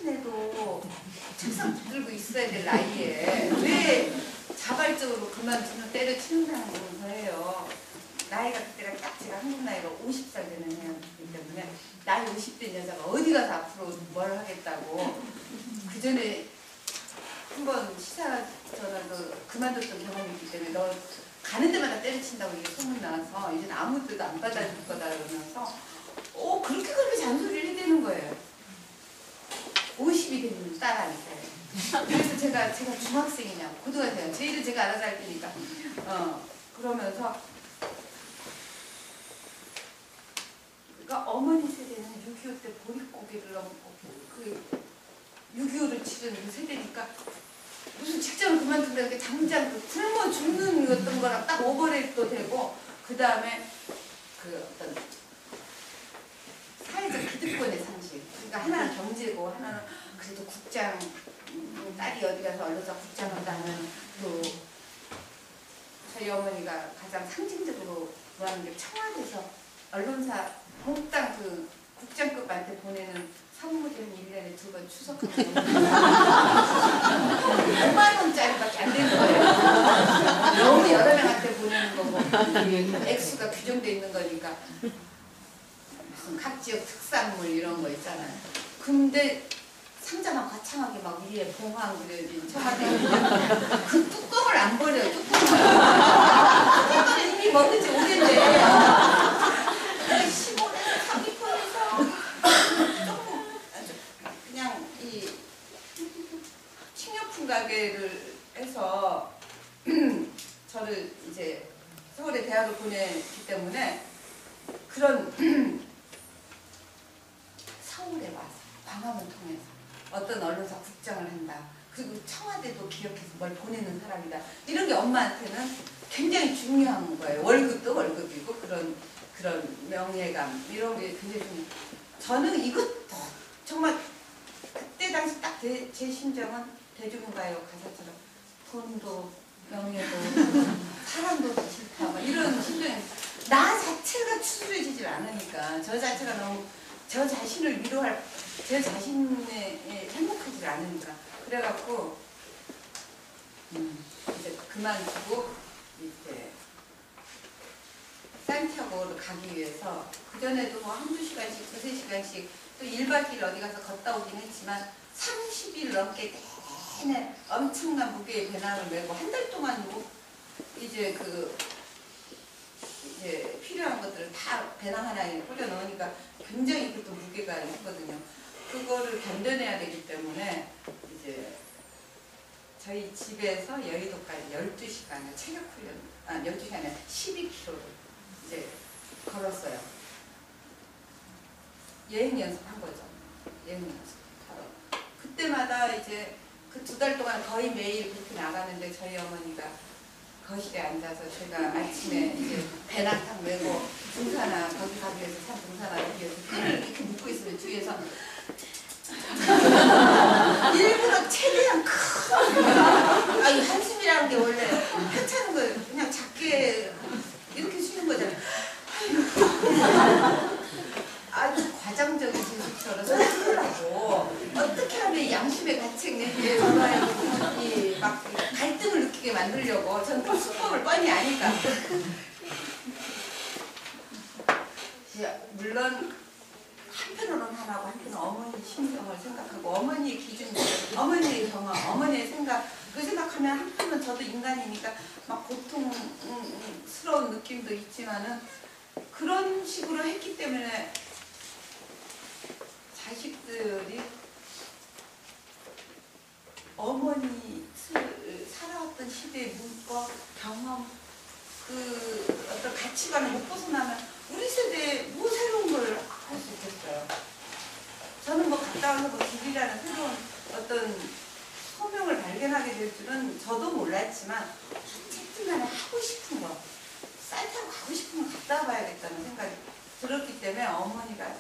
해도 책상 붙들고 있어야 될 나이에 왜 자발적으로 그만두면 때려치는다는 거예요. 나이가 그때가 딱 제가 한국 나이가 50살 되는 해였기 때문에 나이 50대 여자가 어디 가서 앞으로 뭘 하겠다고. 그 전에 한번 시사 전화도 그만뒀던 경험이 있기 때문에 너 가는 데마다 때려친다고 이게 소문 나서 이제는 아무 데도 안 받아줄 거다 그러면서 그렇게 잔소리를 해대는 거예요. 50이 된 딸한테. 그래서 제가 중학생이냐고 고등학생이냐고 제 일은 제가 알아서 할 테니까 그러면서 그러니까 어머니 세대는 6.25 때 보릿고개를 넘고 그 6.25를 치른 그 세대니까 무슨 직장을 그만둔다는 게 당장 그 굶어 죽는 어떤 거랑 딱 오버랩도 되고 그 다음에 그 어떤 사회적 기득권의 상식. 그러니까 하나는 경제고 하나는 그래도 국장 딸이 어디 가서 언론사 국장한다 하면 또 저희 어머니가 가장 상징적으로 좋아하는 게 청와대에서 언론사 몽땅 그 국장급한테 보내는 선물이 한 1년에 2번 추석하는 5만 원짜리밖에 안 되는 거예요. 너무 여러 명한테 보내는 거고 액수가 규정되어 있는 거니까 무슨 각 지역 특산물 이런 거 있잖아요. 근데 상자만 거창하게 막 위에 봉황 그려진 청와대 그 뚜껑을 안 버려요. 뚜껑을 이미 먹은 지 오래돼. 시골에서 상위권에서 조금 그냥 이 식료품 가게를 해서 저를 이제 서울에 대학을 보냈기 때문에 그런 서울에 와서 광화문 통해서 어떤 언론사 국장을 한다. 그리고 청와대도 기억해서 뭘 보내는 사람이다. 이런 게 엄마한테는 굉장히 중요한 거예요. 월급도 월급이고 그런 명예감 이런 게 굉장히 중요해요. 저는 이것도 정말 그때 당시 딱 제 심정은 대중가요 가사처럼 돈도 명예도 사람도 싫다 막 이런 심정이 나 자체가 추스려지질 않으니까 저 자체가 너무 저 자신을 위로할 제 자신에 행복하지 않으니까 그래갖고 이제 그만두고 이제 산티아고를 가기 위해서 그전에도 뭐 한두 시간씩 두세 시간씩 또 1박 2일 어디 가서 걷다 오긴 했지만 30일 넘게 내내 엄청난 무게의 배낭을 메고 한 달 동안 뭐 이제 이제 필요한 것들을 다 배낭 하나에 뿌려 넣으니까 굉장히 그것도 무게가 있거든요. 그거를 견뎌내야 되기 때문에 이제 저희 집에서 여의도까지 12시간을 체력 훈련, 12시간에 12km를 이제 걸었어요. 여행 연습한 거죠. 여행 연습하러. 그때마다 이제 그 2달 동안 거의 매일 그렇게 나가는데 저희 어머니가 거실에 앉아서 제가 아침에 이제 배낭탕 메고 등산화 거기 가기 위해서 산 등산화를 위해서 끈을 이렇게 묶고 있으면 뒤에서 일부러 최대한 이 한숨이라는 게 원래 펼쳐는 거예요. 그냥 작게 이렇게 쉬는 거잖아요. 아주 과장적인 제스처로 하고 어떻게 하면 양심의 가책 내기에 막 갈등을 느끼게 만들려고 저는 그 수법을 뻔히 아니까 물론 한편으로는 하나고 한편은 어머니 심정을 생각하고 어머니의 기준, 어머니의 경험, 어머니의 생각 그 생각하면 한편은 저도 인간이니까 막 고통스러운 느낌도 있지만은 그런 식으로 했기 때문에 자식들이 어머니 살아왔던 시대의 문과 경험 그 어떤 가치관을 못 벗어나면 우리 세대에 뭐 새로운 걸 할 수 있겠어요. 저는 뭐 갔다 와서 뭐 길이라는 새로운 어떤 소명을 발견하게 될 줄은 저도 몰랐지만 어쨌든 하고 싶은 거 쌀타고 가고 싶은 거 갔다 와봐야겠다는 생각이 들었기 때문에 어머니가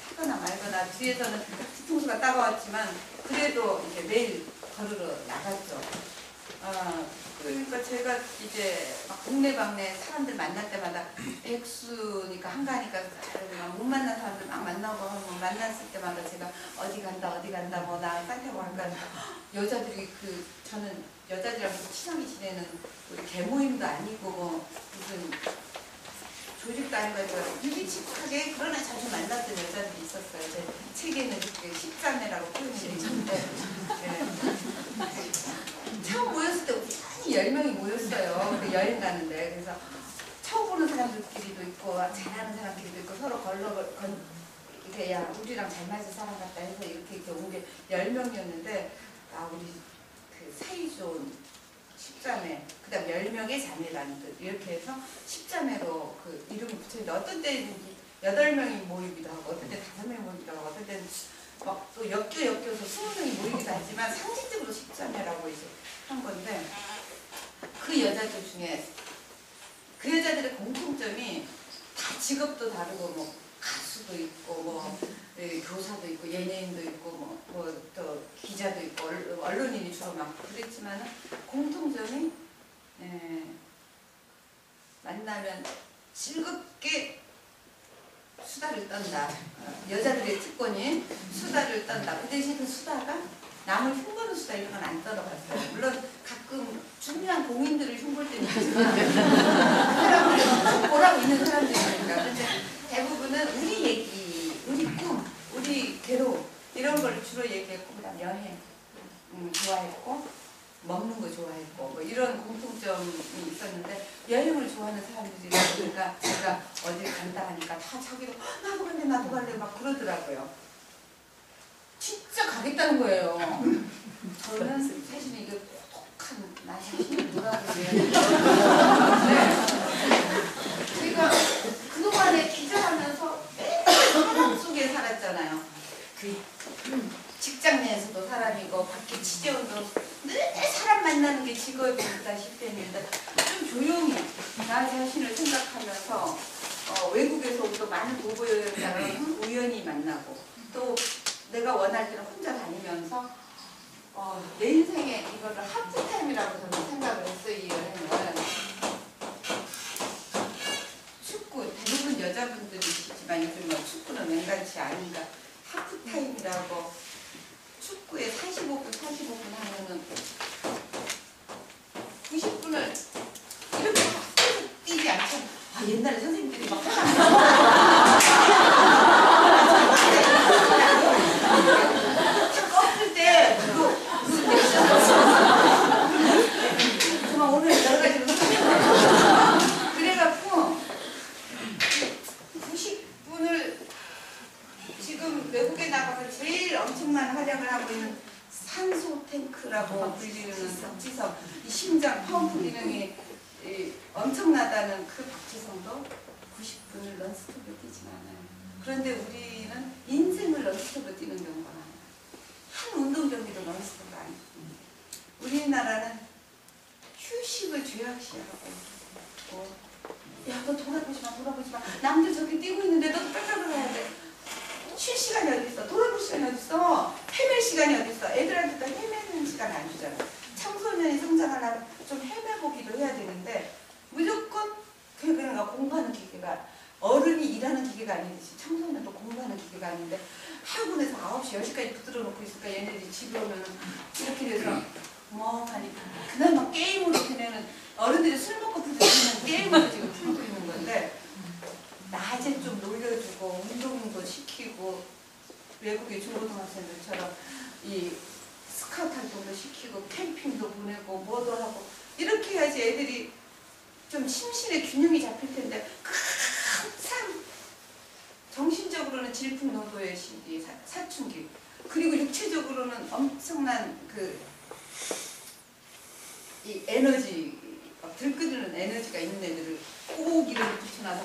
하거나 말거나 뒤에서는 뒤통수가 따가웠지만 그래도 이제 매일 걸으러 나갔죠. 그러니까 제가 이제 막 동네방네 사람들 만날 때마다 백수니까 한가하니까 못 만난 사람들 막 만나고 하면 만났을 때마다 제가 어디 간다 뭐 나 산티아고 할까 여자들이 저는 여자들이랑 친하게 지내는 우리 개모임도 아니고 뭐 무슨 조직도 아니고 유기칙하게 그러나 자주 만났던 여자들이 있었어요. 제 책에는 이렇게 십자매라고 표현이 있는데 처음 모였을 때 우리 한 10명이 모였어요. 그 여행 가는데. 그래서 처음 보는 사람들끼리도 있고 잘하는 사람끼리도 있고 서로 이렇게 야 우리랑 잘 맞을 사람 같다 해서 이렇게 온 게 10명이었는데 우리 그 사이좋은 십자매, 그 다음 10명의 자매라는 뜻 이렇게 해서 십자매로 그 이름을 붙였는데 어떤 때는 8명이 모이기도 하고 어떤 때 5명이 모이기도 하고 어떤 때는 막 또 엮여서 20명이 모이기도 하지만 상징적으로 십자매라고 이제 한 건데 그 여자들 중에 그 여자들의 공통점이 다 직업도 다르고 뭐 가수도 있고 뭐 교사도 있고 연예인도 있고 뭐 또 기자도 있고 언론인이 주로 막 그랬지만 공통점이 만나면 즐겁게 수다를 떤다. 여자들의 특권이 수다를 떤다. 그 대신 그 수다가 남을 흉보는 수다 이런 건 안 떨어봤어요. 물론 가끔 중요한 공인들을 흉볼 때는 있지만 그 사람들은 보라고 있는 사람들이니까. 그런데 대부분은 우리 얘기, 우리 꿈, 우리 괴로움 이런 걸 주로 얘기했고 그 다음 여행 좋아했고 먹는 거 좋아했고 뭐 이런 공통점이 있었는데 여행을 좋아하는 사람들이 있으니까 제가 어디 간다 하니까 다 자기도 나도 갈래 나도 갈래 막 그러더라고요. 진짜 가겠다는 거예요. 저는 사실은 이거 독한 나 자신이 뭐라고 해야 되나 제가 그동안에 기자하면서 사람 속에 살았잖아요. 직장 내에서도 사람이고 밖에 취재원도 늘 사람 만나는 게 직업이다시피 했는데 좀 조용히 나 자신을 생각하면서 외국에서 또 많은 보고 여행자를 우연히 만나고 또 내가 원할 때는 혼자 다니면서 내 인생에 이거를 하프타임이라고 저는 생각을 했어요. 이 여행을 축구 대부분 여자분들이시지만 요즘 축구는 맹간치 아닌가 하프타임이라고 축구에 45분 하면은 90분을 이렇게 뛰지 않죠. 옛날에 선생님들이 막 꺾을 때 그만 오늘 여러 가지로 그래갖고 90분을 지금 외국에 나가서 제일 엄청난 활약을 하고 있는 산소 탱크라고 불리는 박지성, 이 심장 펌프 기능이 엄청나다는 그 박지성도 90분을 넌스톱으로 뛰진 않아요. 그런데 우리는 인생을 넌스톱으로 뛰는 경우가 많아요. 한 운동 경기도 넌스톱이 아니고 우리나라는 휴식을 죄악시하고 야 너 돌아보지 마 남들 저기 뛰고 있는데 너도 빽빽을 해야 돼. 쉴 시간이 어디 있어? 돌아볼 시간이 어디 있어? 헤맬 시간이 어디 있어? 애들한테 또 헤매는 시간 안 주잖아. 청소년이 성장하려면 좀 헤매보기도 해야 되는데 무조건 그러니까 공부하는 기계가 어른이 일하는 기계가 아니듯이 청소년도 공부하는 기계가 아닌데 학원에서 9시, 10시까지 붙들어 놓고 있으니까 얘네들이 집에 오면 이렇게 돼서 멍하니 그나마 게임으로 그네는 어른들이 술 먹고 부딪히는 게임으로 지금 풀고 있는 건데 낮에 좀 놀려주고 운동도 시키고 외국의 중고등학생들처럼 이 스카우트 활동도 시키고 캠핑도 보내고 뭐도 하고 이렇게 해야지 애들이 좀 심신의 균형이 잡힐 텐데 항상 정신적으로는 질풍노도의 시기 사춘기 그리고 육체적으로는 엄청난 이 에너지 들끓는 에너지가 있는 애들을 꼭 이렇게 붙여놔서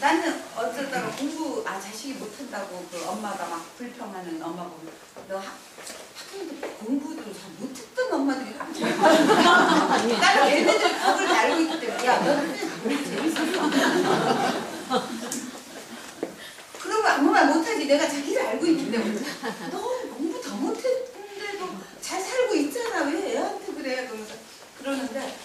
나는 어쩌다가 공부 자식이 못한다고 그 엄마가 막 불평하는 엄마 보면 너 학교에도 공부도 잘 못했던 엄마들이 나는 얘네들 법을 다 알고 있기 때문에 야 너는 공부 재밌었어 그러면 아무 말 못하지 내가 자기를 알고 있기 때문에 너 공부 더 못했는데도 잘 살고 있잖아 왜 애한테 그래 그러면서 그러는데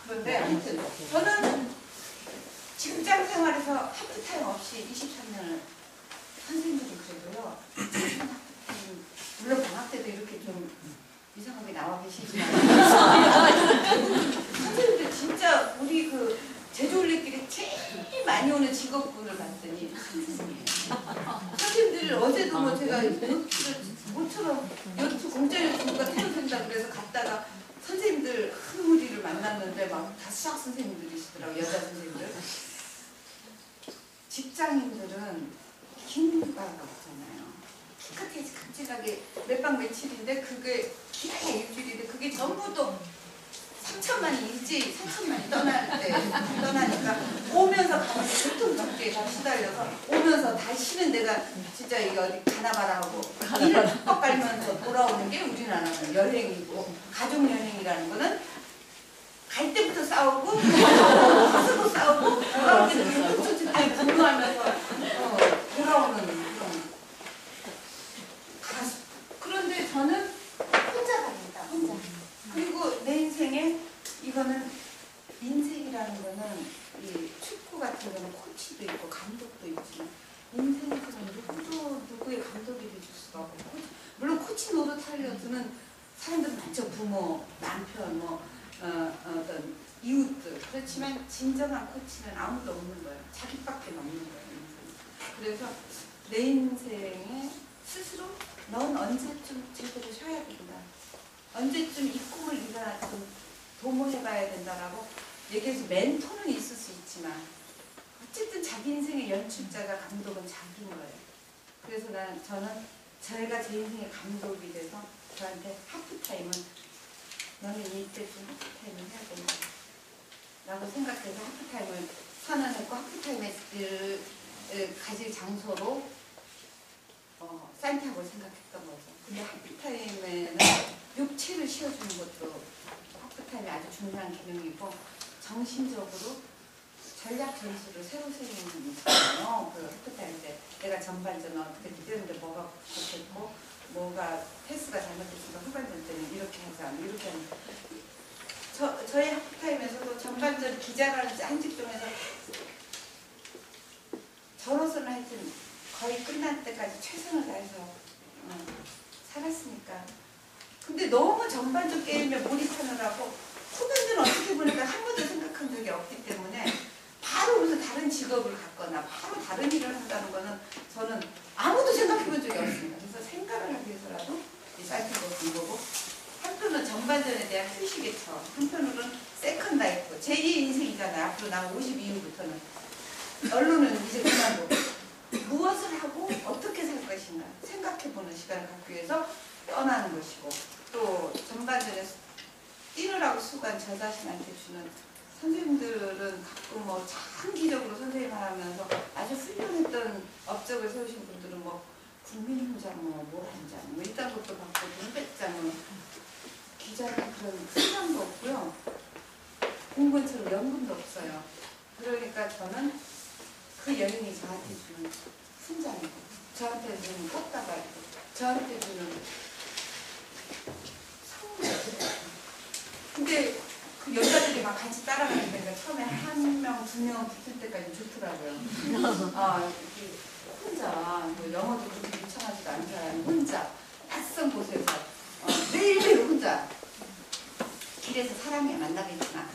그런데 아무튼 저는 직장 생활에서 하프타임 없이 23년을 선생님들이 그래도요. 물론 방학 때도 이렇게 좀 이상하게 나와 계시지만 선생님들 진짜 우리 그 제주올레길에 제일 많이 오는 직업군을 봤더니 선생님이에요. 선생님들 어제도 뭐 제가 모처럼 요트 공짜 요트가 태워진다 그래서 갔다가 선생님들 큰 무리를 만났는데 막 다 수학 선생님들이시더라고요. 여자 선생님들. 직장인들은 긴가가 없잖아요. 기껏해야지 갑질하게 몇 박 며칠인데 그게 기가 일주일인데 그게 전부 또 3천만이 일제히 3천만이 떠나니까 오면서 가만히 교통정지에 다 시달려서 오면서 다시 쉬는 데가 진짜 이게 어디 가나봐라 하고 일을 팍팍 깔면서 돌아오는 게 우리나라는 여행이고 가족여행이라는 거는 갈 때부터 싸우고 가서도 싸우고 돌아올 때도 불꽃이 때문에 분노하면서 돌아오는 그런 가수. 그런데 저는 혼자 갑니다. 혼자. 그리고 내 인생에 이거는 인생이라는 거는 이 축구 같은 거는 코치도 있고 감독도 있지만 인생에서는 누구도 누구의 감독이 돼줄 수가 없고 물론 코치 노릇 하려드는 사람들은 많죠. 부모, 남편, 어떤 이웃들. 그렇지만 진정한 코치는 아무도 없는 거예요. 자기밖에 없는 거예요. 인생. 그래서 내 인생에 스스로 넌 언제쯤 제대로 쉬어야 된다. 언제쯤 이 꿈을 네가 좀 도모해봐야 된다라고 얘기해서 멘토는 있을 수 있지만 어쨌든 자기 인생의 연출자가 감독은 자기인 거예요. 그래서 저는 제가 제 인생의 감독이 돼서 저한테 하프타임은 너는 이때쯤 하프타임을 해야 된다 라고 생각해서 하프타임을 선언했고 하프타임을 가질 장소로 산티아고를 생각했던 거죠. 근데 하프타임에는 육체를 쉬어주는 것도 하프타임이 아주 중요한 기능이고 정신적으로 전략 전술을 새로 세우는 거잖아요. 그 하프타임 때 내가 전반전은 어떻게 뛰었는데 뭐가 부족했고 뭐가 패스가 잘못됐으니까 후반전 때는 이렇게 하자 이렇게 하는 저의 하프타임에서도 전반전 기자라는 한 직종에서 저로서는 하여튼 거의 끝날 때까지 최선을 다해서 살았으니까. 근데 너무 전반전 게임에 몰입하느라고 후반전 어떻게 보니까 한 번도 생각한 적이 없기 때문에 바로 무슨 다른 직업을 갖거나 바로 다른 일을 한다는 거는 저는 아무도 생각해 본 적이 없습니다. 그래서 생각을 하기 위해서라도 이 사이트를 본 거고 한편은 전반전에 대한 휴식의 처 한편으로는 세컨 라이프 제2의 인생이잖아요. 앞으로 난 50 이후부터는 언론은 이제 그만두고 무엇을 하고 어떻게 살 것인가 생각해보는 시간을 갖기 위해서 떠나는 것이고 또 전반전에 뛰느라고 수고한 저 자신한테 주는 선생님들은 가끔 뭐 장기적으로 선생님을 하면서 아주 훌륭했던 업적을 세우신 분들은 뭐 국민훈장 모란장 뭐 이딴 것도 받고 눈배짱 기자는 그런 훈장도 없고요. 공무원처럼 연금도 없어요. 그러니까 저는 그 여행이 저한테 주는 훈장이고 저한테 주는 꽃다발이고 저한테 주는 선물. 근데 그 여자들이 막 같이 따라가니까 처음에 한 명, 두 명 붙을 때까지 좋더라고요. 혼자 뭐 영어도 그렇게 유창하지도 않은 사람이 혼자 낯선 곳에서 매일매일 혼자 길에서 사람이 만나겠지만